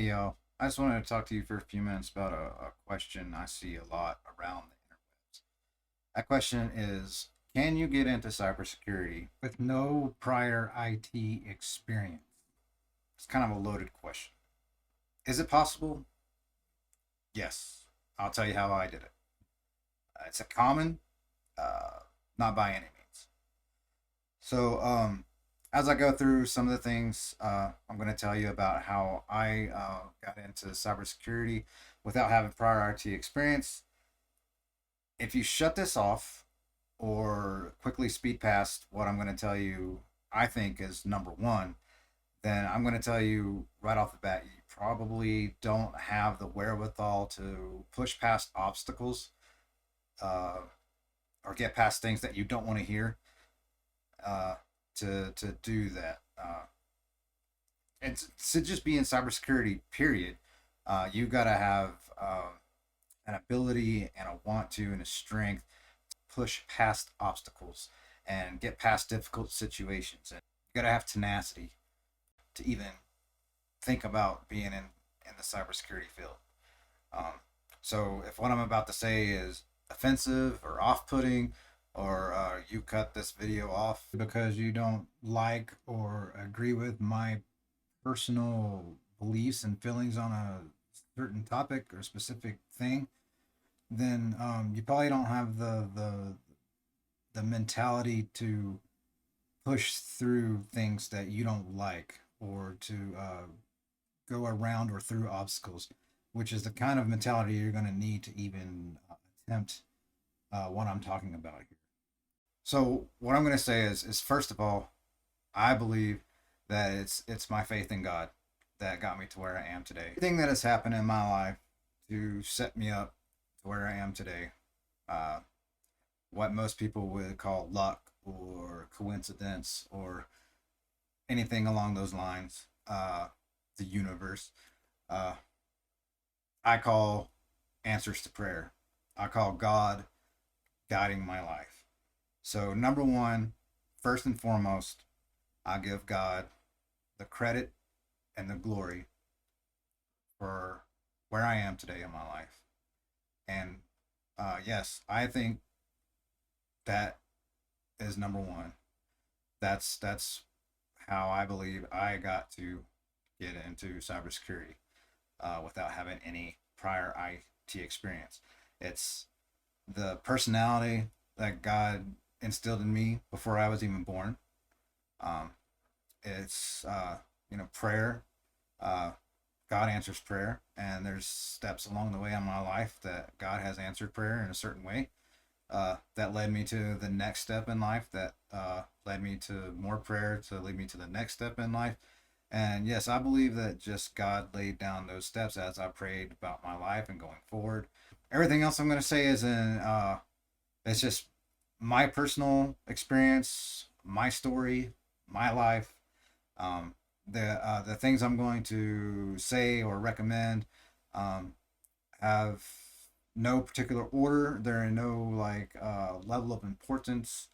Hey, y'all. I just wanted to talk to you for a few minutes about a question I see a lot around the interwebs. That question is, can you get into cybersecurity with no prior IT experience? It's kind of a loaded question. Is it possible? Yes. I'll tell you how I did it. It's a common, uh, not by any means. So, as I go through some of the things, I'm going to tell you about how I got into cybersecurity without having prior IT experience. If you shut this off or quickly speed past what I'm going to tell you, I think is number one, then I'm going to tell you right off the bat, you probably don't have the wherewithal to push past obstacles uh, or get past things that you don't want to hear uh, to do that. And to just be in cybersecurity, period, you got to have an ability and a want to and a strength push past obstacles and get past difficult situations. And you got to have tenacity to even think about being in the cybersecurity field. Um, so if what I'm about to say is offensive or off-putting, or you cut this video off because you don't like or agree with my personal beliefs and feelings on a certain topic or specific thing, then you probably don't have the mentality to push through things that you don't like or to go around or through obstacles, which is the kind of mentality you're going to need to even attempt what I'm talking about here. So what I'm going to say is first of all, I believe that it's my faith in God that got me to where I am today. Everything that has happened in my life to set me up to where I am today, uh, what most people would call luck or coincidence or anything along those lines, the universe, uh, I call answers to prayer. I call God guiding my life. So, number one, first and foremost, I give God the credit and the glory for where I am today in my life. And yes, I think that is number one. That's how I believe I got to get into cybersecurity without having any prior IT experience. It's the personality that God instilled in me before I was even born. Um, it's prayer. Uh, God answers prayer, and there's steps along the way in my life that God has answered prayer in a certain way. That led me to the next step in life. That led me to more prayer to lead me to the next step in life. And yes, I believe that just God laid down those steps as I prayed about my life and going forward. Everything else I'm going to say is it's just my personal experience, my story, my life. Um, the things I'm going to say or recommend um, have no particular order. They're in no level of importance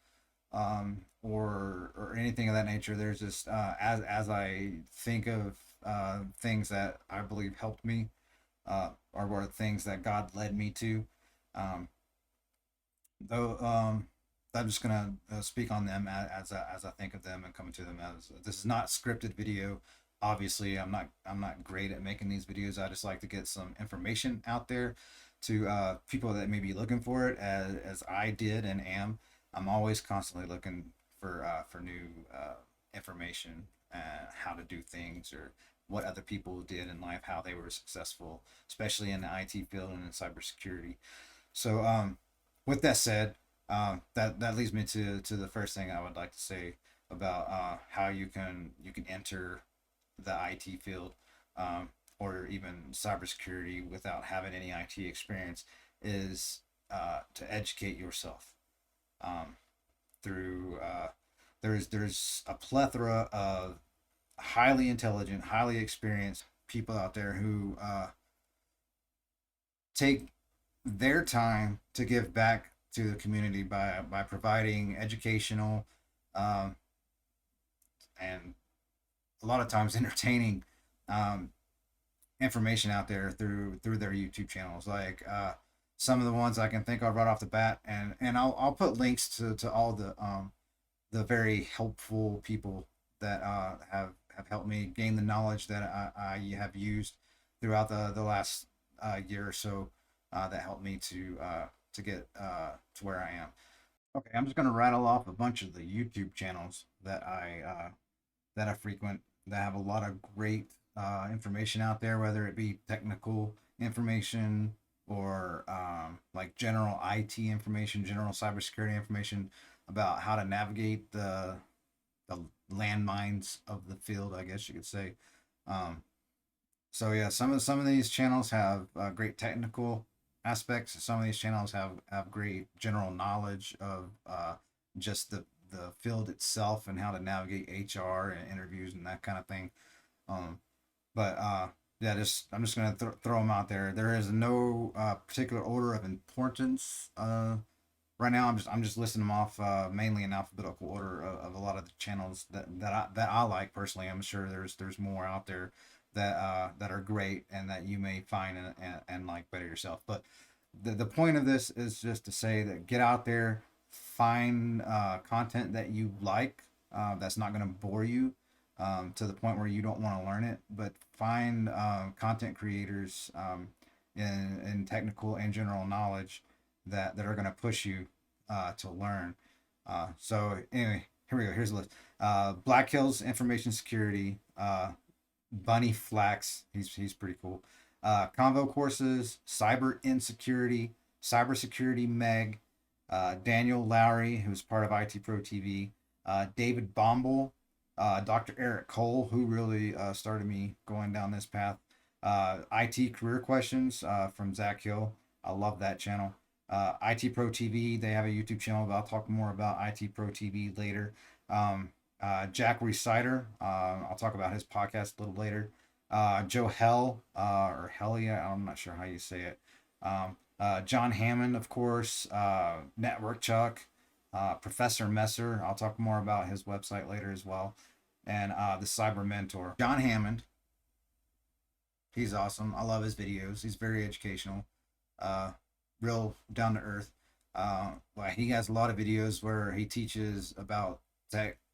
or anything of that nature. There's just as I think of things that I believe helped me or were things that God led me to. Um, though I'm just gonna speak on them as I think of them and come to them as this is not scripted video. Obviously, I'm not great at making these videos. I just like to get some information out there to people that may be looking for it, as I did and am. I'm always constantly looking for new information, how to do things or what other people did in life, how they were successful, especially in the IT field and in cybersecurity. So, with that said, that leads me to the first thing I would like to say about how you can enter the IT field or even cybersecurity without having any IT experience is to educate yourself um, through. There's a plethora of highly intelligent, highly experienced people out there who take their time to give back to the community by providing educational um, and a lot of times entertaining um, information out there through their YouTube channels. Like some of the ones I can think of right off the bat, and I'll put links to all the very helpful people that have helped me gain the knowledge that I have used throughout the last year or so, that helped me to get to where I am. Okay, I'm just gonna rattle off a bunch of the YouTube channels that I frequent, that have a lot of great information out there, whether it be technical information or like general IT information, general cybersecurity information about how to navigate the landmines of the field, I guess you could say. Um, so yeah, some of these channels have great technical aspects. Some of these channels have great general knowledge of just the field itself and how to navigate HR and interviews and that kind of thing. Um, but yeah, just I'm just gonna throw them out there. There is no particular order of importance. Right now, I'm just listing them off mainly in alphabetical order of a lot of the channels that I like personally. I'm sure there's more out there that are great and that you may find and like better yourself. But the point of this is just to say that get out there, find content that you like, that's not going to bore you to the point where you don't want to learn it, but find content creators in technical and general knowledge that are going to push you to learn. So anyway, here we go. Here's a list. Black Hills Information Security, Bunny Flax. He's pretty cool. Convo courses, Cyber Insecurity, Cybersecurity Meg, Daniel Lowry, who's part of IT Pro TV, David Bombal, Dr. Eric Cole, who really started me going down this path. IT Career Questions from Zach Hill. I love that channel. IT Pro TV, they have a YouTube channel, but I'll talk more about IT Pro TV later. Jack Reciter, I'll talk about his podcast a little later. Joe Hell, or Hellia, I'm not sure how you say it. John Hammond, of course, Network Chuck, Professor Messer. I'll talk more about his website later as well. And the Cyber Mentor. John Hammond, he's awesome. I love his videos. He's very educational, uh, real down to earth. Like he has a lot of videos where he teaches about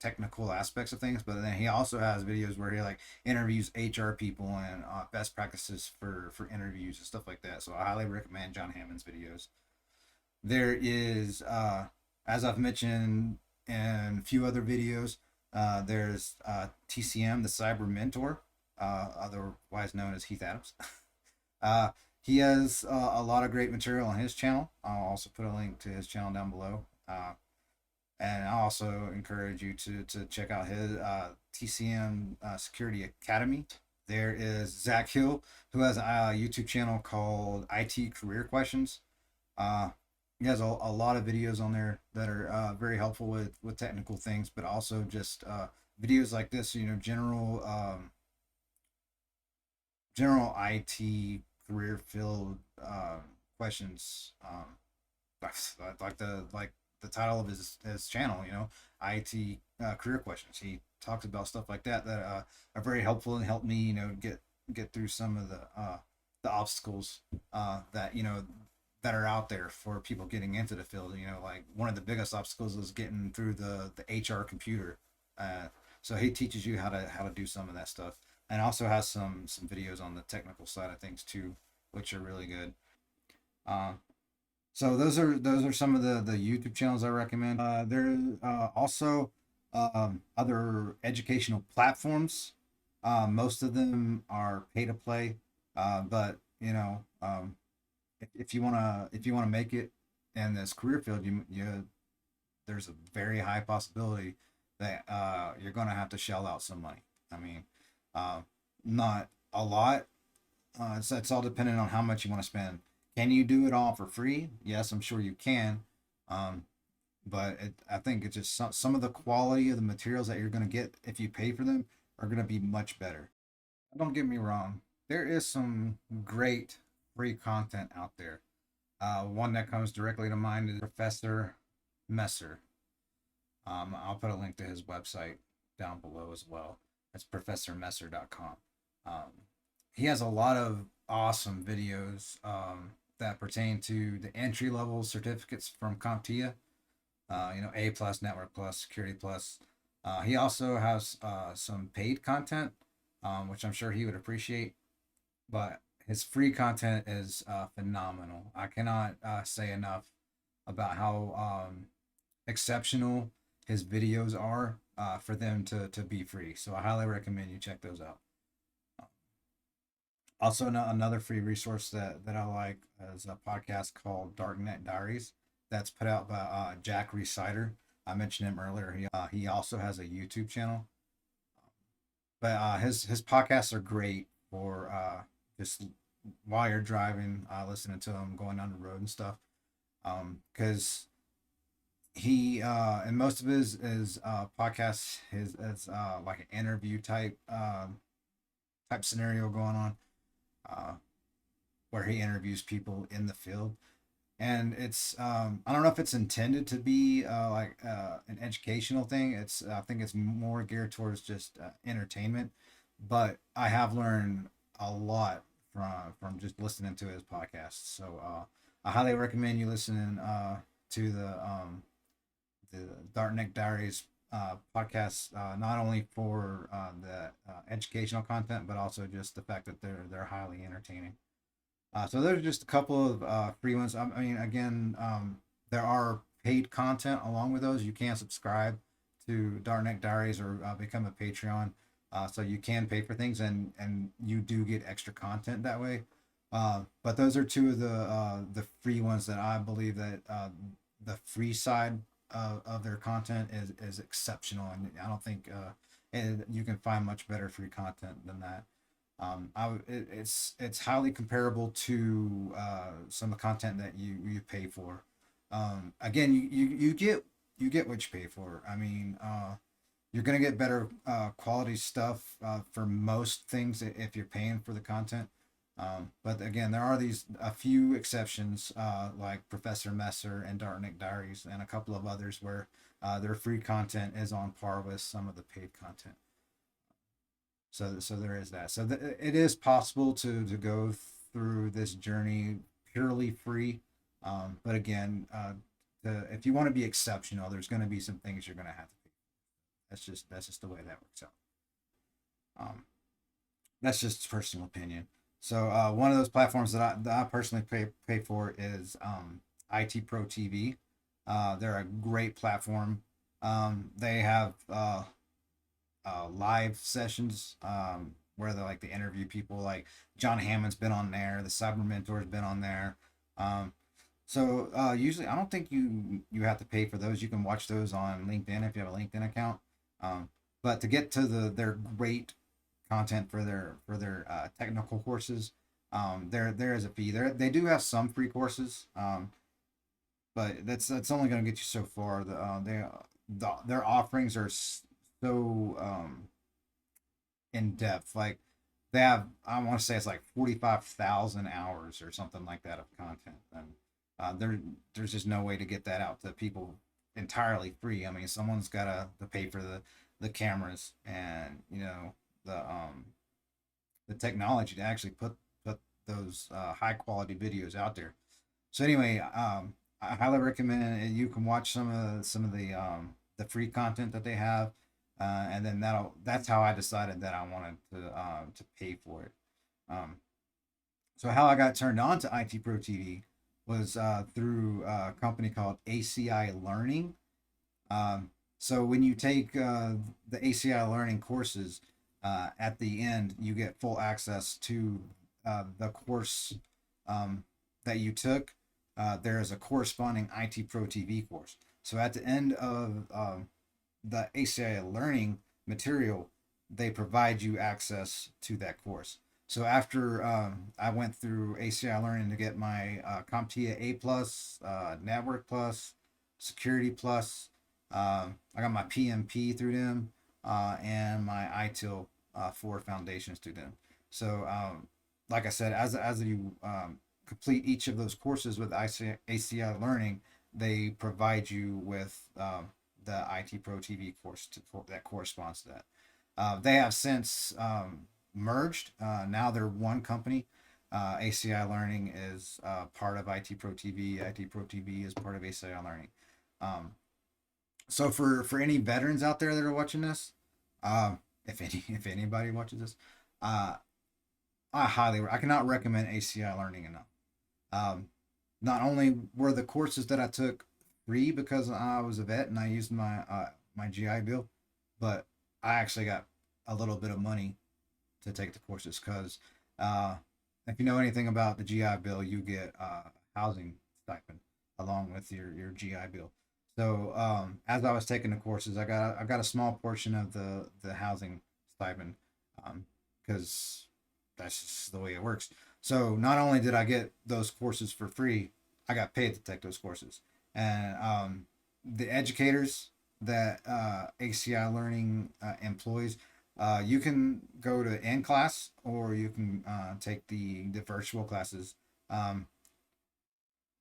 technical aspects of things, but then he also has videos where he like interviews HR people and best practices for interviews and stuff like that. So I highly recommend John Hammond's videos. There is, as I've mentioned in a few other videos, there's TCM, the Cyber Mentor, otherwise known as Heath Adams. uh, he has a lot of great material on his channel. I'll also put a link to his channel down below. And I also encourage you to check out his TCM Security Academy. There is Zach Hill, who has a YouTube channel called IT Career Questions. Uh, he has a lot of videos on there that are very helpful with technical things, but also just videos like this, general IT career field questions. Like the title of his channel, IT career questions. He talks about stuff like that are very helpful and help me, get through some of the obstacles that that are out there for people getting into the field. Like one of the biggest obstacles is getting through the HR computer. Uh, so he teaches you how to do some of that stuff, and also has some videos on the technical side of things too, which are really good. Uh, so those are some of the YouTube channels I recommend. There also other educational platforms. Most of them are pay to play, but if you wanna make it in this career field, you there's a very high possibility that you're gonna have to shell out some money. I mean, uh, not a lot. It's all dependent on how much you want to spend. Can you do it all for free? Yes, I'm sure you can. Um, but I think it's just some of the quality of the materials that you're going to get if you pay for them are going to be much better. Don't get me wrong. There is some great free content out there. One that comes directly to mind is Professor Messer. I'll put a link to his website down below as well. That's professormesser.com. Um, he has a lot of awesome videos that pertain to the entry level certificates from CompTIA. A plus, Network plus, Security plus. He also has some paid content, which I'm sure he would appreciate. But his free content is phenomenal. I cannot say enough about how exceptional his videos are for them to be free. So I highly recommend you check those out. Also, another free resource that I like is a podcast called Darknet Diaries that's put out by Jack Resider. I mentioned him earlier. He also has a YouTube channel, but his podcasts are great for just while you're driving, listening to them going down the road and stuff. Because he and most of his podcasts his is like an interview type scenario going on, uh, where he interviews people in the field. And it's I don't know if it's intended to be an educational thing. It's I think it's more geared towards just entertainment, but I have learned a lot from just listening to his podcast. So I highly recommend you listening to the Darkneck Diaries podcast, not only for the educational content, but also just the fact that they're highly entertaining. So there's just a couple of free ones. I mean, again, there are paid content along with those. You can subscribe to Darkneck Diaries or become a Patreon. So you can pay for things, and you do get extra content that way. But those are two of the free ones that I believe that the free side of their content is exceptional, and I don't think you can find much better free content than that. It's highly comparable to some of the content that you pay for. Again, you get what you pay for. I mean, you're gonna get better quality stuff for most things if you're paying for the content. But again, there are these a few exceptions like Professor Messer and Darknick Diaries and a couple of others where their free content is on par with some of the paid content. So there is that. So it is possible to go through this journey purely free, but again, if you want to be exceptional, there's going to be some things you're going to have to pay. That's just the way that works out. Um, that's just personal opinion. So one of those platforms that I personally pay for is IT Pro TV. They're a great platform. They have live sessions where they interview people like John Hammond's been on there, the Cyber Mentor's been on there. Um, so usually I don't think you have to pay for those. You can watch those on LinkedIn if you have a LinkedIn account. Um, but to get to their great content for their technical courses, there is a fee. They do have some free courses, but that's only going to get you so far. Their offerings are so in depth. Like they have, I want to say it's like 45,000 hours or something like that of content, and there's just no way to get that out to people entirely free. I mean, someone's got to pay for the cameras and the technology to actually put those high quality videos out there. So anyway, I highly recommend you can watch some of the free content that they have, and then that's how I decided that I wanted to pay for it. Um, so how I got turned on to IT Pro TV was through a company called ACI Learning. So when you take the ACI Learning courses, at the end you get full access to the course that you took. There is a corresponding IT Pro TV course. So at the end of the ACI Learning material, they provide you access to that course. So after I went through ACI Learning to get my CompTIA A plus, Network plus, Security plus, I got my PMP through them, and my ITIL 4 foundations through them. So like I said, as you complete each of those courses with ACI Learning, they provide you with the IT Pro TV course that corresponds to that. They have since merged. Now they're one company. ACI Learning is part of IT Pro TV. IT Pro TV is part of ACI Learning. Um, so for any veterans out there that are watching this, if anybody watches this, uh, I cannot recommend ACI Learning enough. Um, Not only were the courses that I took free because I was a vet and I used my GI Bill, but I actually got a little bit of money to take the courses because uh, if you know anything about the GI Bill, you get housing stipend along with your GI Bill. So as I was taking the courses, I got a small portion of the housing stipend because that's just the way it works. So not only did I get those courses for free, I got paid to take those courses. And the educators that ACI Learning employs, you can go to in class or you can take the virtual classes. Um,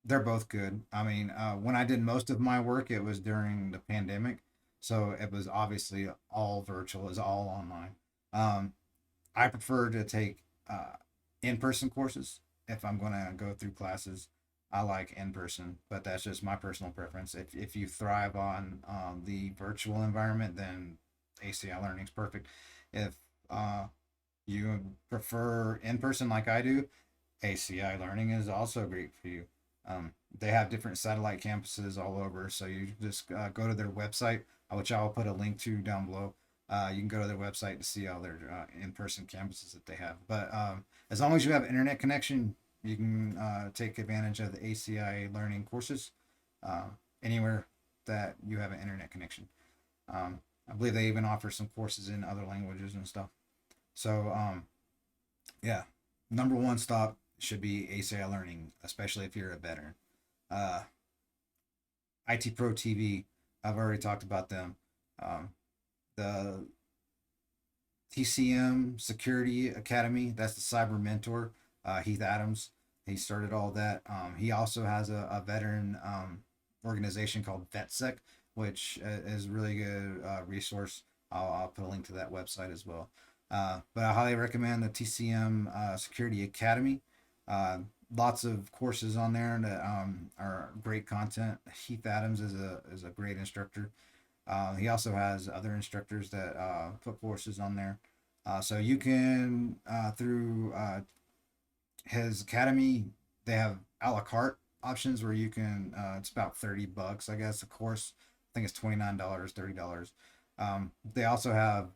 they're both good. I mean, when I did most of my work, it was during the pandemic, so it was obviously all virtual, is all online. Um, I prefer to take in-person courses if I'm going to go through classes. I like in person, but that's just my personal preference. If you thrive on the virtual environment, then ACI Learning is perfect. If uh, you prefer in person like I do, ACI Learning is also great for you. They have different satellite campuses all over, so you just go to their website, which I'll put a link to down below. You can go to their website to see all their in-person campuses that they have. But as long as you have internet connection, you can take advantage of the ACI Learning courses uh, anywhere that you have an internet connection. I believe they even offer some courses in other languages and stuff. So yeah, number one stop should be ACI Learning, especially if you're a veteran. Uh, IT Pro TV, I've already talked about them. Um, the TCM Security Academy, that's the cyber mentor, Heath Adams. He started all that. He also has a veteran organization called VetSec, which is a really good resource. I'll put a link to that website as well. But I highly recommend the TCM Security Academy. Uh, Lots of courses on there that are great content. Heath Adams is a great instructor. He also has other instructors that put courses on there. So you can through his academy, they have a la carte options where you can. It's about $30, I guess. A course, I think it's $29, $30. They also have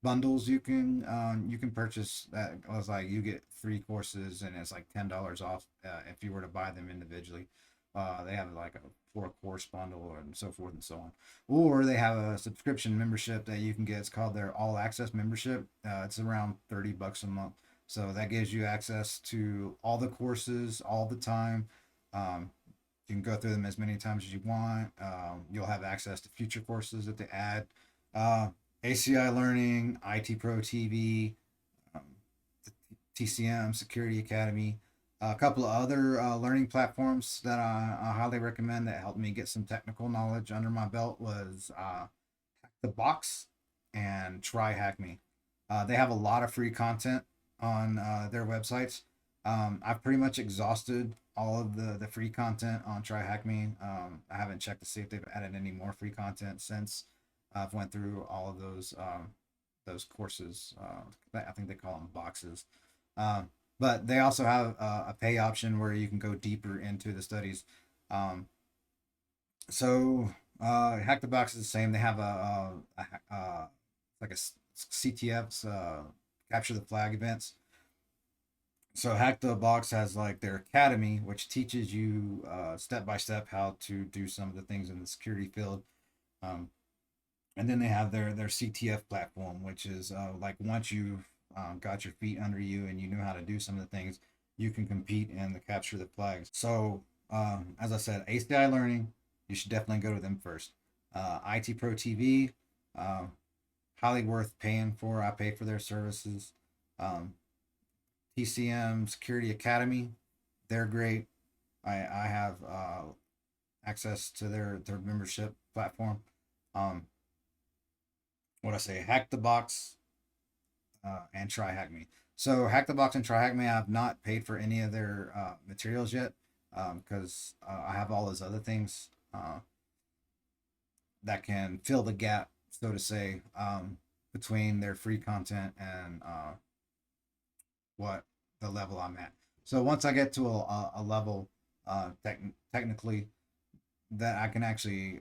bundles you can purchase that was like you get three courses and it's like $10 off if you were to buy them individually. They have like a four course bundle and so forth and so on. Or they have a subscription membership that you can get. It's called their all access membership. It's around $30 a month. So that gives you access to all the courses all the time. Um, you can go through them as many times as you want. You'll have access to future courses that they add. Uh, ACI Learning, IT Pro TV, um, TCM Security Academy, a couple of other learning platforms that I highly recommend that helped me get some technical knowledge under my belt was the Box and Try Hack Me. They have a lot of free content on their websites. I've pretty much exhausted all of the free content on Try Hack Me. I haven't checked to see if they've added any more free content since I've went through all of those courses. I think they call them boxes. Um, but they also have a pay option where you can go deeper into the studies. Um, Hack the Box is the same. They have like a CTF's capture the flag events. So Hack the Box has like their academy, which teaches you step by step how to do some of the things in the security field. Um, and then they have their CTF platform, which is like once you've got your feet under you and you know how to do some of the things, you can compete in the capture the flags. So as I said, ACI Learning, you should definitely go to them first. IT Pro TV, uh, highly worth paying for. I pay for their services. Um, TCM Security Academy, they're great. I have access to their membership platform. Um, what I say, Hack the Box, and Try Hack Me. So Hack the Box and Try Hack Me, I've not paid for any of their materials yet because I have all those other things that can fill the gap, so to say, between their free content and what the level I'm at. So once I get to a level technically that I can actually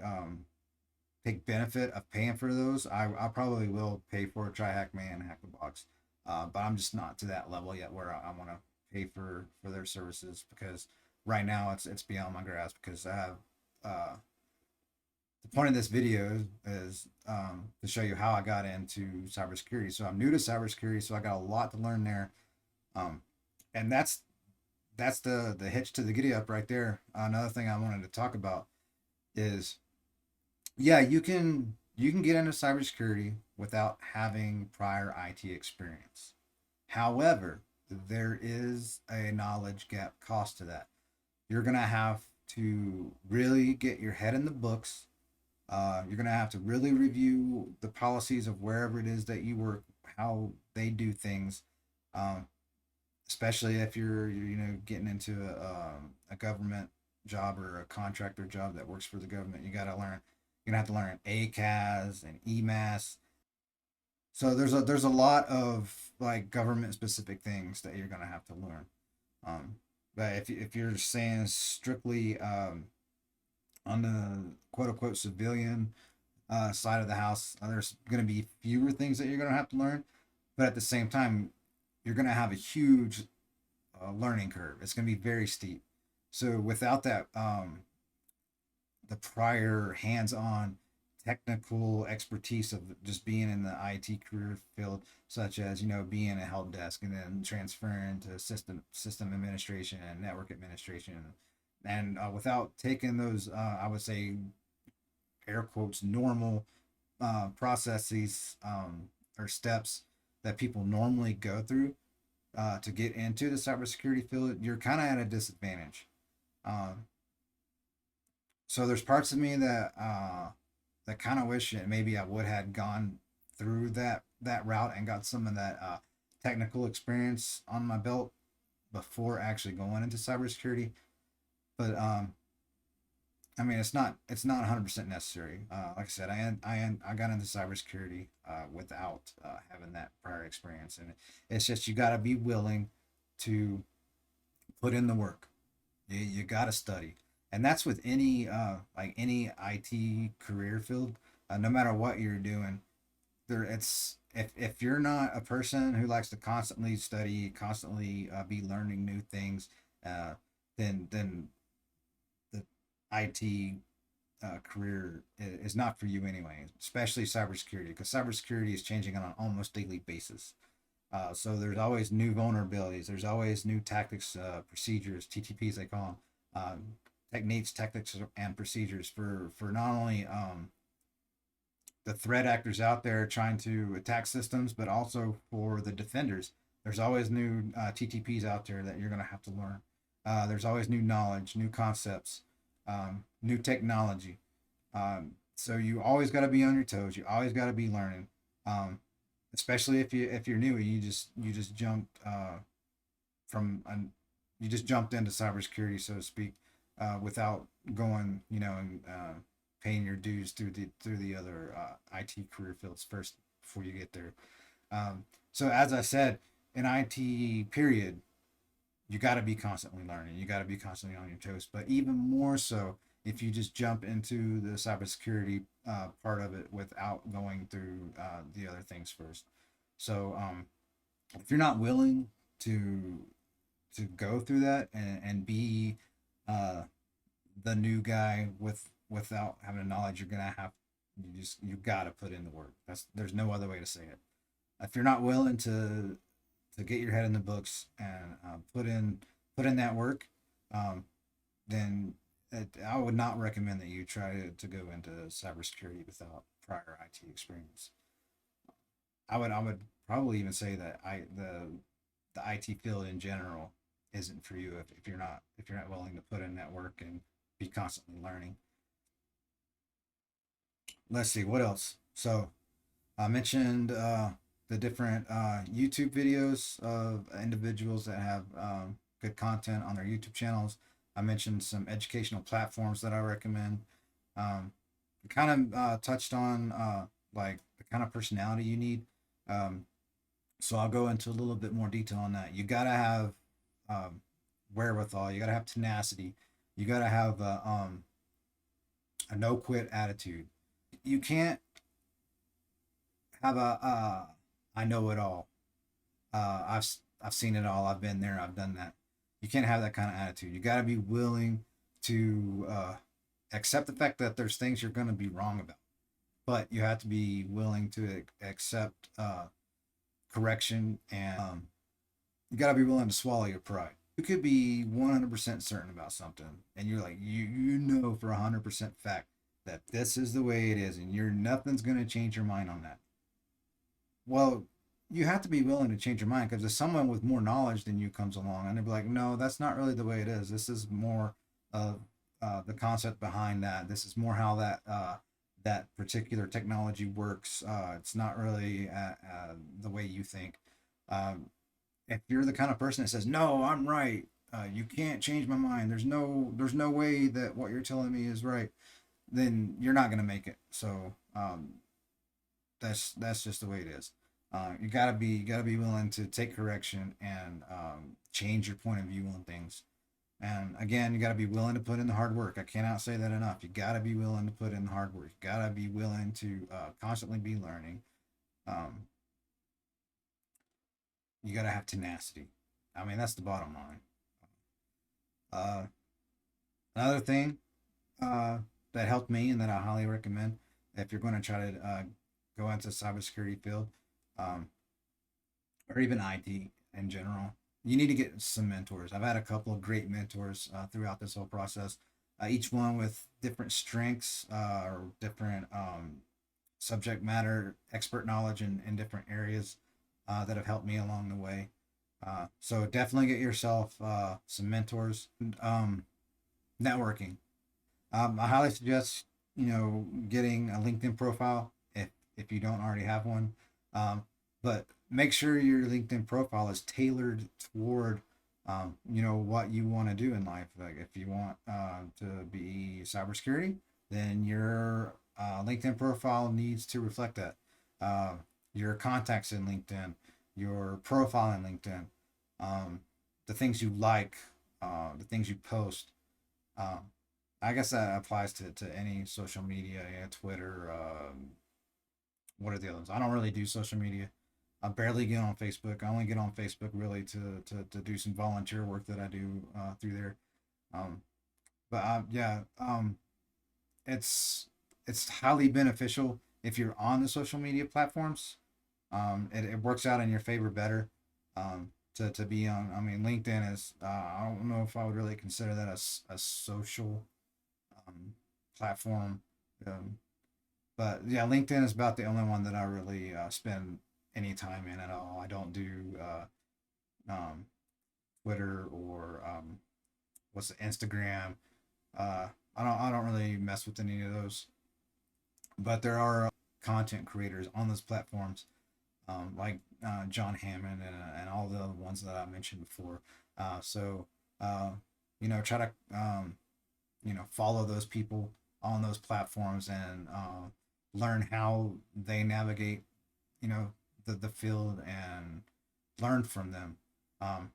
take benefit of paying for those, I probably will pay for Try Hack Me and Hack the Box. But I'm just not to that level yet where I want to pay for their services because right now it's beyond my grasp because I have the point of this video is to show you how I got into cybersecurity. So I'm new to cybersecurity, so I got a lot to learn there. Um, and that's the hitch to the giddy up right there. Another thing I wanted to talk about is yeah, you can get into cybersecurity without having prior IT experience. However, there is a knowledge gap cost to that. You're gonna have to really get your head in the books. You're gonna have to really review the policies of wherever it is that you work, how they do things, um, especially if you're getting into a government job or a contractor job that works for the government. You got to learn. You're gonna have to learn ACAS and EMAS. So there's a lot of like government specific things that you're gonna have to learn. Um, but if you're saying strictly on the quote unquote civilian side of the house, there's going to be fewer things that you're going to have to learn. But at the same time, you're going to have a huge learning curve. It's going to be very steep. So without that, the prior hands-on technical expertise of just being in the IT career field, such as being a help desk and then transferring to system administration and network administration, and without taking those, I would say air quotes normal processes or steps that people normally go through to get into the cybersecurity field, you're kind of at a disadvantage. Um, so there's parts of me that kind of wish that maybe I would have gone through that route and got some of that technical experience on my belt before actually going into cybersecurity. But I mean, it's not 100% necessary. Like I said, I got into cybersecurity without having that prior experience, and it's just you got to be willing to put in the work. You got to study, and that's with any like any IT career field. No matter what you're doing, there it's if you're not a person who likes to constantly study, constantly be learning new things, uh, then the IT career is not for you anyway, especially cybersecurity, because cybersecurity is changing on an almost daily basis. So there's always new vulnerabilities. There's always new tactics, procedures, TTPs they call them, techniques, tactics, and procedures for not only the threat actors out there trying to attack systems, but also for the defenders. There's always new TTPs out there that you're going to have to learn. There's always new knowledge, new concepts, new technology. So you always got to be on your toes. You always got to be learning, um, especially if you're new. You just jumped from an, you just jumped into cybersecurity, so to speak, without going, and paying your dues through the other IT career fields first before you get there. So as I said, in IT period, you got to be constantly learning. You got to be constantly on your toes. But even more so, if you just jump into the cybersecurity part of it without going through the other things first. So if you're not willing to go through that and be uh, the new guy without having the knowledge, you're gonna have you gotta put in the work. There's no other way to say it. If you're not willing to get your head in the books and put in that work, um, then I would not recommend that you try to go into cybersecurity without prior IT experience. I would probably even say that the IT field in general isn't for you if you're not willing to put in that work and be constantly learning. Let's see what else. So I mentioned the different YouTube videos of individuals that have good content on their YouTube channels. I mentioned some educational platforms that I recommend. Um, kind of touched on like the kind of personality you need. Um, so I'll go into a little bit more detail on that. You gotta have um, wherewithal. You gotta have tenacity. You gotta have a no quit attitude. You can't have a I know it all. I've seen it all. I've been there. I've done that. You can't have that kind of attitude. You got to be willing to accept the fact that there's things you're going to be wrong about, but you have to be willing to accept correction, and you got to be willing to swallow your pride. You could be 100% certain about something, and you're like you know for 100% fact that this is the way it is, and you're nothing's going to change your mind on that. Well, you have to be willing to change your mind, because if someone with more knowledge than you comes along and they're like, no, that's not really the way it is. This is more of the concept behind that. This is more how that particular technology works. It's not really the way you think. Um, if you're the kind of person that says, no, I'm right, you can't change my mind. There's no way that what you're telling me is right. Then you're not gonna make it. So that's just the way it is. You gotta be willing to take correction and change your point of view on things. And again, you gotta be willing to put in the hard work. I cannot say that enough. You gotta be willing to put in the hard work. You gotta be willing to constantly be learning. Um, you gotta have tenacity. I mean, that's the bottom line. Uh, Another thing that helped me and that I highly recommend if you're going to try to go into the cybersecurity field, um, or even IT in general, you need to get some mentors. I've had a couple of great mentors throughout this whole process, each one with different strengths or different subject matter expert knowledge in different areas that have helped me along the way. So definitely get yourself some mentors. Networking. I highly suggest getting a LinkedIn profile if you don't already have one. But make sure your LinkedIn profile is tailored toward what you want to do in life. Like if you want to be cybersecurity, then your LinkedIn profile needs to reflect that. Uh, your contacts in LinkedIn, your profile in LinkedIn, um, the things you like, the things you post. Um, I guess that applies to any social media, yeah, Twitter. What are the others? I don't really do social media. I barely get on Facebook. I only get on Facebook really to do some volunteer work that I do through there. Um, but yeah, it's it's highly beneficial if you're on the social media platforms. It works out in your favor better to be on. I mean, LinkedIn is. I don't know if I would really consider that a social um, platform. Um, but yeah, LinkedIn is about the only one that I really spend any time in at all. I don't do um, Twitter or what's the Instagram. I don't really mess with any of those. But there are content creators on those platforms, like John Hammond and all the other ones that I mentioned before. So uh, try to follow those people on those platforms and learn how they navigate you know the field and learn from them. um,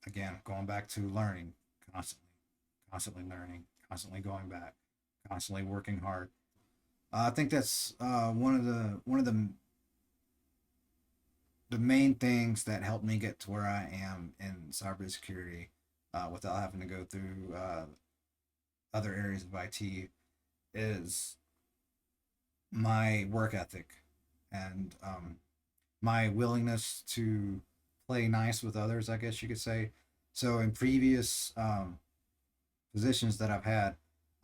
Again, going back to learning, constantly learning, constantly going back, constantly working hard. I think that's one of the main things that helped me get to where I am in cybersecurity, without having to go through other areas of IT, is my work ethic and my willingness to play nice with others, I guess you could say. So in previous positions that I've had,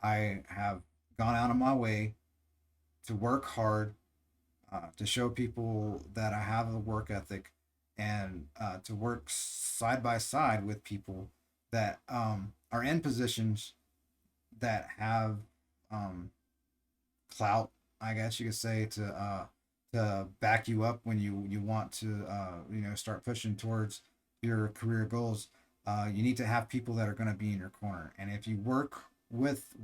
I have gone out of my way to work hard, to show people that I have a work ethic, and to work side by side with people that are in positions that have um, clout, I guess you could say, to back you up when you want to start pushing towards your career goals. You need to have people that are going to be in your corner, and if you work with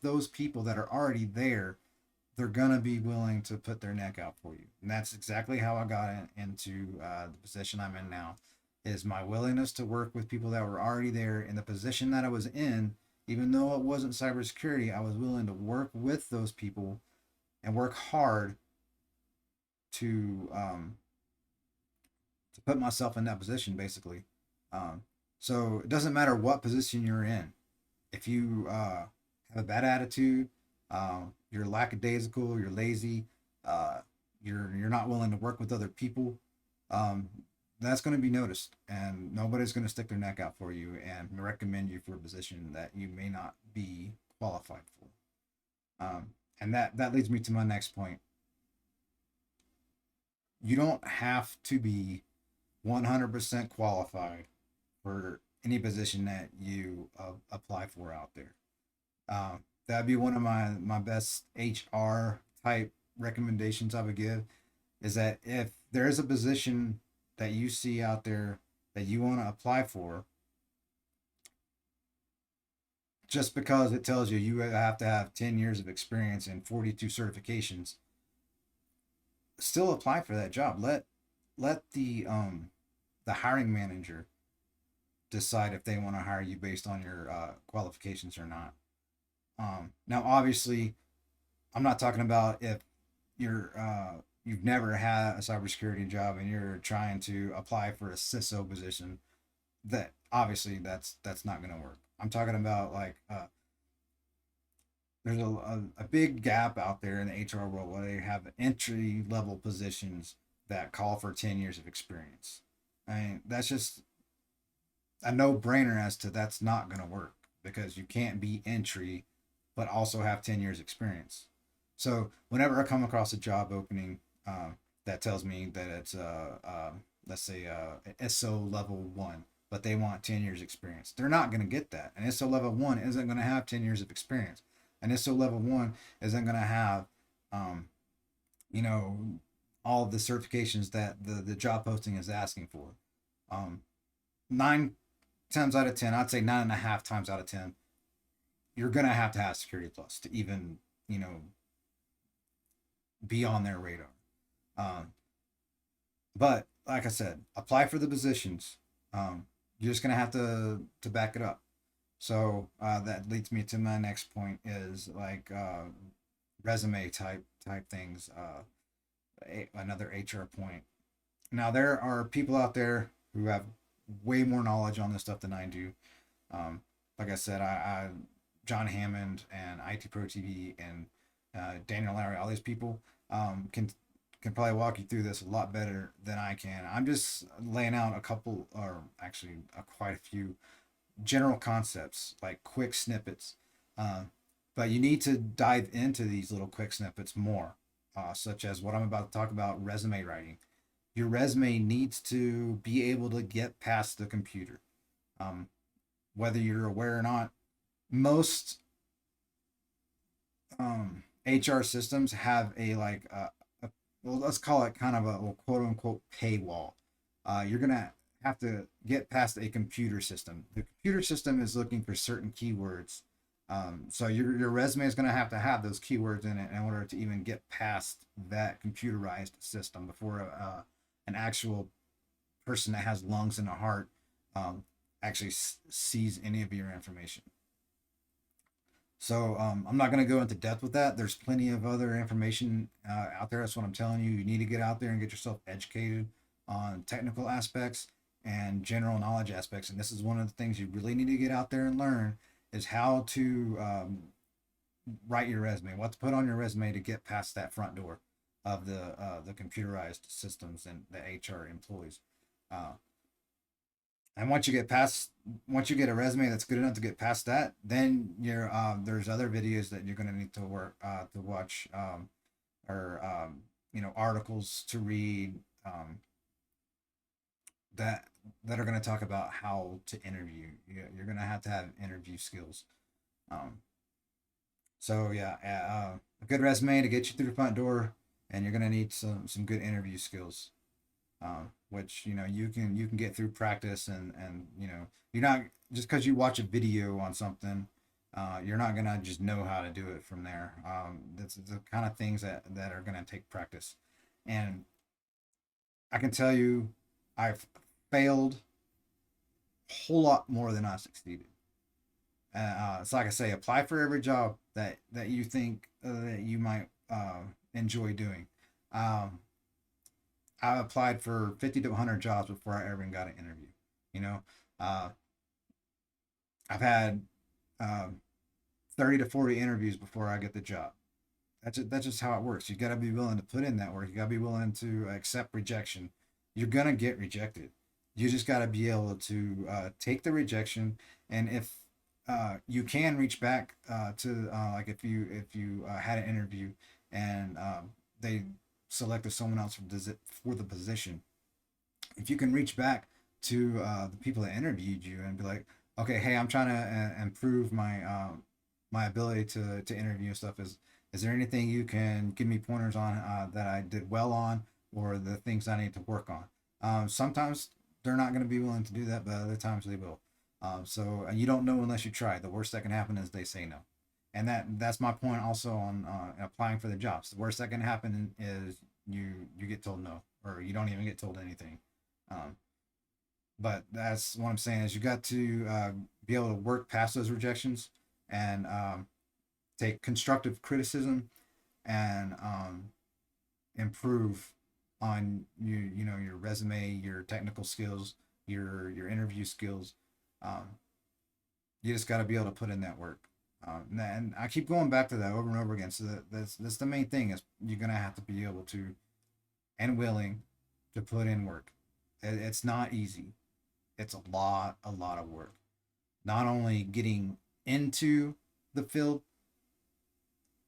those people that are already there, they're gonna be willing to put their neck out for you. And that's exactly how I got into the position I'm in now. Is my willingness to work with people that were already there in the position that I was in, even though it wasn't cybersecurity. I was willing to work with those people and work hard to put myself in that position, basically. So it doesn't matter what position you're in. If you have a bad attitude, you're lackadaisical, you're lazy, uh, you're not willing to work with other people, um, that's going to be noticed, and nobody's going to stick their neck out for you and recommend you for a position that you may not be qualified for. And that leads me to my next point. You don't have to be 100% qualified for any position that you apply for out there. That'd be one of my best HR type recommendations I would give, is that if there is a position that you see out there that you want to apply for, just because it tells you you have to have 10 years of experience and 42 certifications, still apply for that job. Let the hiring manager decide if they want to hire you based on your qualifications or not. Now, obviously, I'm not talking about if you've never had a cybersecurity job and you're trying to apply for a CISO position. That obviously that's not going to work. I'm talking about like there's a big gap out there in the HR world where they have entry level positions that call for 10 years of experience. I mean, that's just a no brainer as to that's not going to work, because you can't be entry but also have 10 years experience. So whenever I come across a job opening that tells me that it's let's say SO level one, but they want 10 years experience, they're not going to get that. An SO level one isn't going to have 10 years of experience. An SO level one isn't going to have um, you know all of the certifications that the job posting is asking for. Um, 9 times out of 10, I'd say 9.5 times out of 10, you're gonna have to have Security Plus to even be on their radar. Um, but like I said, apply for the positions. You're just gonna have to back it up. So that leads me to my next point, is like resume type things. Another HR point. Now there are people out there who have way more knowledge on this stuff than I do. Um, like I said, I John Hammond and IT Pro TV and Daniel Lowry, all these people can probably walk you through this a lot better than I can. I'm just laying out a couple, or actually quite a few general concepts, like quick snippets. Uh, but you need to dive into these little quick snippets more, such as what I'm about to talk about: resume writing. Your resume needs to be able to get past the computer. Um, Whether you're aware or not, most HR systems have well, let's call it kind of a quote unquote paywall. You're gonna have to get past a computer system. The computer system is looking for certain keywords. So your resume is going to have those keywords in it in order to even get past that computerized system before an actual person that has lungs and a heart actually sees any of your information. So I'm not going to go into depth with that. There's plenty of other information out there. That's what I'm telling you. You need to get out there and get yourself educated on technical aspects and general knowledge aspects. And this is one of the things you really need to get out there and learn, is how to write your resume, what to put on your resume to get past that front door of the computerized systems and the HR employees. Uh, and once you get a resume that's good enough to get past that, then there's other videos that you're going to need to watch, or articles to read, that that are going to talk about how to interview. You're going to have interview skills. Um, so yeah, a good resume to get you through the front door, and you're gonna need some good interview skills, which you can get through practice, and you're not, just because you watch a video on something, you're not gonna just know how to do it from there. That's the kind of things that are gonna take practice, and I can tell you, I've failed a whole lot more than I succeeded. It's like I say, apply for every job that you think that you might enjoy doing. Um, I applied for 50 to 100 jobs before I ever even got an interview. You know, uh, I've had um, 30 to 40 interviews before I get the job. That's just how it works. You got to be willing to put in that work. You got to be willing to accept rejection. You're gonna get rejected. You just got to be able to take the rejection, and if you can reach back to like if you had an interview and they selected someone else for the position, if you can reach back to the people that interviewed you and be like, okay, hey, I'm trying to improve my ability to interview and stuff. Is there anything you can give me pointers on that I did well on, or the things I need to work on? Sometimes they're not going to be willing to do that, but other times they will. So you don't know unless you try. The worst that can happen is they say no, and that's my point also on applying for the jobs. The worst that can happen is you get told no, or you don't even get told anything. Um, but that's what I'm saying is you got to be able to work past those rejections, and take constructive criticism, and improve on your resume, your technical skills, your interview skills. Um, you just got to be able to put in that work. And I keep going back to that over and over again. So that's the main thing, is you're gonna have to be able to and willing to put in work. It's not easy. It's a lot of work. Not only getting into the field,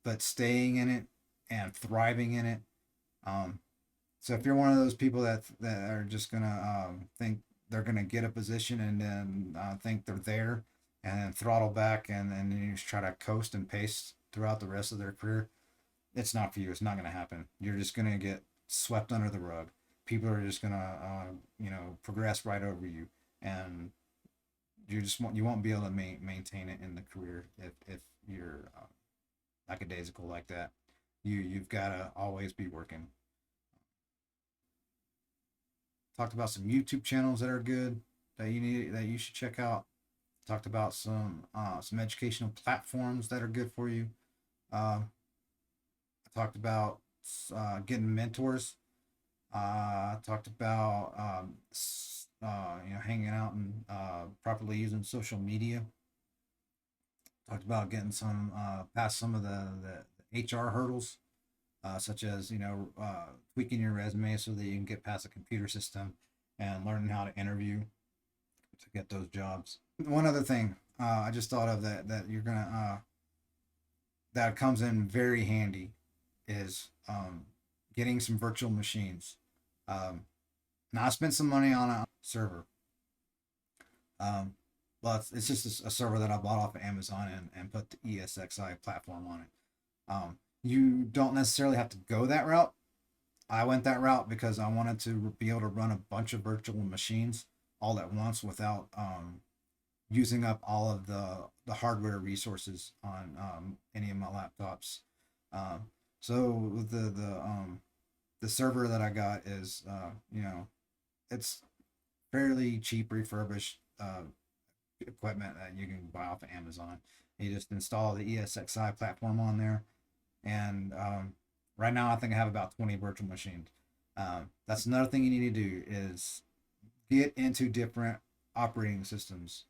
but staying in it and thriving in it. Um, so if you're one of those people that are just gonna think they're gonna get a position and then think they're there, and then throttle back, and then you just try to coast and pace throughout the rest of their career, it's not for you. It's not gonna happen. You're just gonna get swept under the rug. People are just gonna progress right over you, and you won't be able to maintain it in the career if you're lackadaisical like that. You've got to always be working. Talked about some YouTube channels that are good that you should check out. Talked about some educational platforms that are good for you. I talked about getting mentors. I talked about hanging out and properly using social media. Talked about getting some past some of the HR hurdles, such as tweaking your resume so that you can get past the computer system and learning how to interview to get those jobs. One other thing I just thought of that you're gonna that comes in very handy is getting some virtual machines. Um, Now I spent some money on a server. Um, well, it's just a server that I bought off of Amazon and put the ESXi platform on it. You don't necessarily have to go that route. I went that route because I wanted to be able to run a bunch of virtual machines all at once without using up all of the hardware resources on any of my laptops. Um, so the server that I got is it's fairly cheap refurbished equipment that you can buy off of Amazon. You just install the ESXi platform on there, and right now I think I have about 20 virtual machines. That's another thing you need to do is get into different operating systems.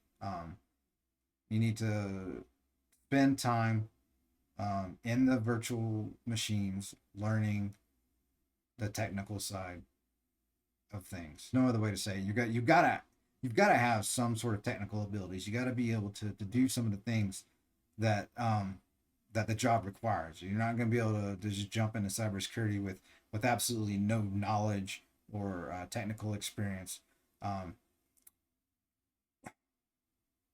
You need to spend time in the virtual machines learning the technical side of things. No other way to say it. You've gotta have some sort of technical abilities. You got to be able to do some of the things that that the job requires. You're not going to be able to just jump into cybersecurity with absolutely no knowledge or technical experience. Um,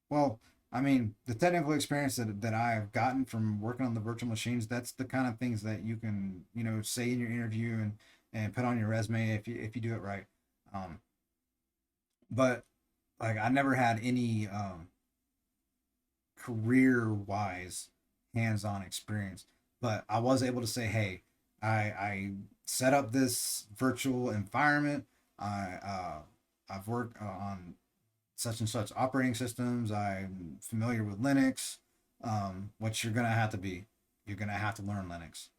well, I mean, the technical experience that I've gotten from working on the virtual machines, that's the kind of things that you can, say in your interview and put on your resume if you do it right. Um, but like I never had any career wise hands on experience, but I was able to say, hey, I set up this virtual environment. I've worked on such and such operating systems. I'm familiar with Linux. What you're gonna have to be, you're gonna have to learn Linux.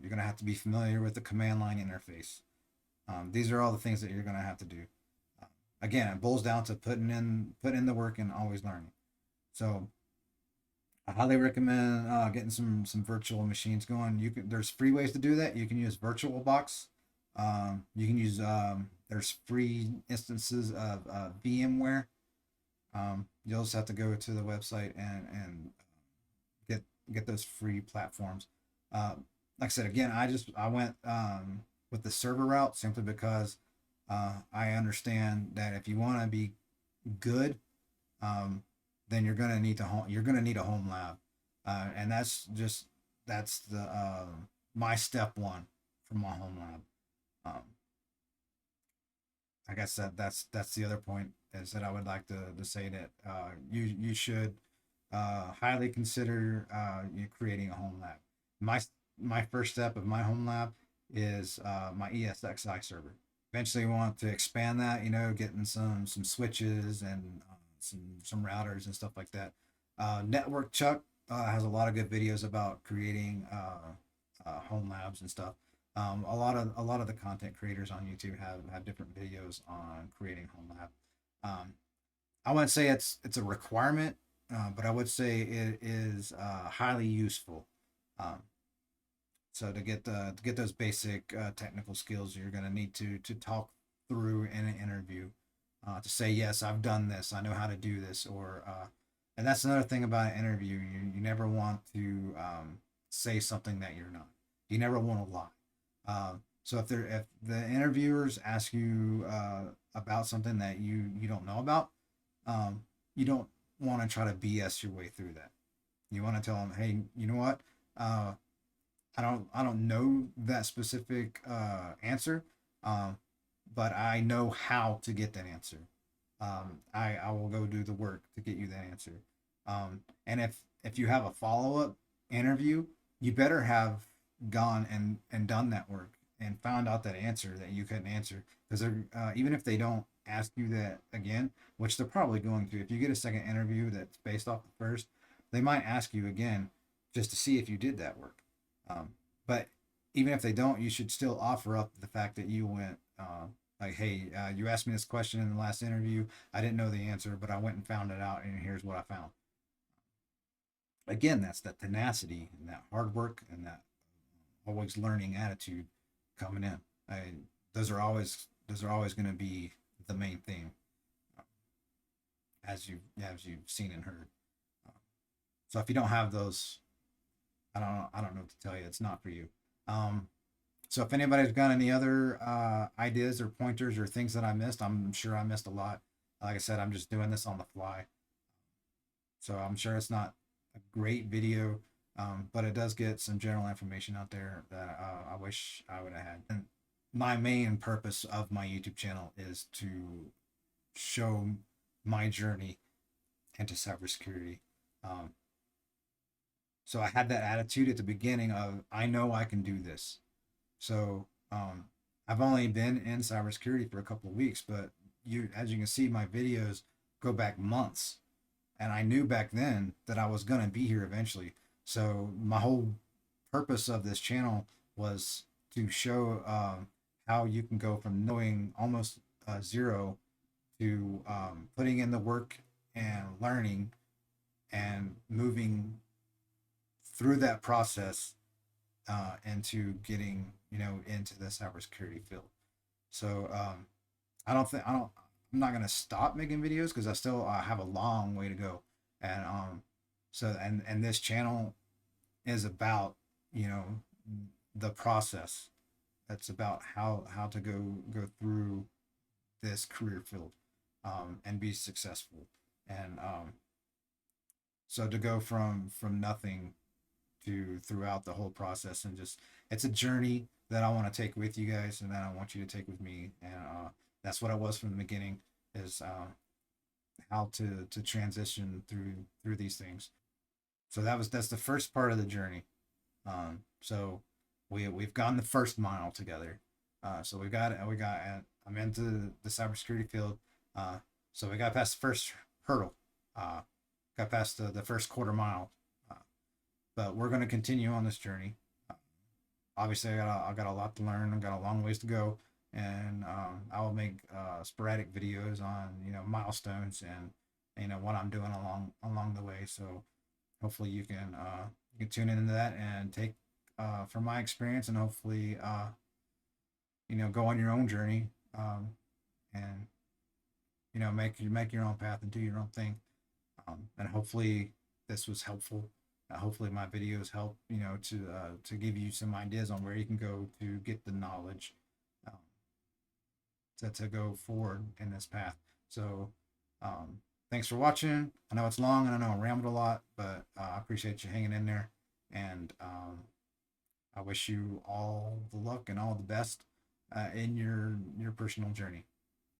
You're gonna have to be familiar with the command line interface. These are all the things that you're gonna have to do. Uh, Again, it boils down to putting in the work and always learning. So I highly recommend getting some virtual machines going. There's free ways to do that. You can use VirtualBox. You can use there's free instances of VMware. You'll just have to go to the website and get get those free platforms. Uh, like I said, again, I went with the server route simply because I understand that if you want to be good, um, then you're gonna need a home lab, and that's the my step one for my home lab. Um, I guess that's the other point is that I would like to say that you should highly consider you creating a home lab. My my first step of my home lab is my ESXi server. Eventually, want to expand that. Getting some switches and some routers and stuff like that. Network Chuck has a lot of good videos about creating home labs and stuff. A lot of the content creators on YouTube have different videos on creating home lab. I wouldn't say it's a requirement, but I would say it is highly useful. Um, so to get those basic technical skills, you're going to need to talk through in an interview to say yes, I've done this, I know how to do this, or and that's another thing about an interview. You never want to say something that you're not. You never want to lie. So if the interviewers ask you about something that you don't know about, you don't want to try to BS your way through that. You want to tell them, hey, you know what? Uh, I don't know that specific answer, um, but I know how to get that answer. I will go do the work to get you that answer. And if you have a follow up interview, you better have gone and done that work and found out that answer that you couldn't answer because even if they don't ask you that again, which they're probably going to, if you get a second interview that's based off the first, they might ask you again just to see if you did that work. But even if they don't, you should still offer up the fact that you went, like, hey, you asked me this question in the last interview. I didn't know the answer, but I went and found it out, and here's what I found. Again, that's that tenacity and that hard work and that always learning attitude coming in. Those are always going to be the main theme, as you've seen and heard. So if you don't have those, I don't know what to tell you. It's not for you. Um, So if anybody's got any other ideas or pointers or things that I missed, I'm sure I missed a lot. Like I said, I'm just doing this on the fly, so I'm sure it's not a great video, but it does get some general information out there that I wish I would have had. And my main purpose of my YouTube channel is to show my journey into cybersecurity. Um, so I had that attitude at the beginning of I know I can do this. So I've only been in cybersecurity for a couple of weeks, but as you can see, my videos go back months, and I knew back then that I was gonna be here eventually. So my whole purpose of this channel was to show how you can go from knowing almost zero to putting in the work and learning and moving through that process into getting into the cybersecurity field. So I'm not gonna stop making videos because I still have a long way to go, and and this channel is about you know the process. That's about how to go through this career field and be successful. And So to go from nothing to throughout the whole process, and just it's a journey that I want to take with you guys, and that I want you to take with me, and that's what I was from the beginning, is how to transition through these things. So that's the first part of the journey. So we've gone the first mile together. So I'm into the cybersecurity field. Uh, so we got past the first hurdle. Uh, got past the first quarter mile. Uh, but we're going to continue on this journey. Uh, Obviously, I got a lot to learn. I got a long ways to go, and I will make sporadic videos on milestones and what I'm doing along the way. So hopefully you can tune into that and take from my experience, and hopefully go on your own journey, and make your own path and do your own thing. And hopefully this was helpful. Hopefully my videos help to give you some ideas on where you can go to get the knowledge, um, to go forward in this path. So thanks for watching. I know it's long, and I know I rambled a lot, but I appreciate you hanging in there, and I wish you all the luck and all the best in your personal journey.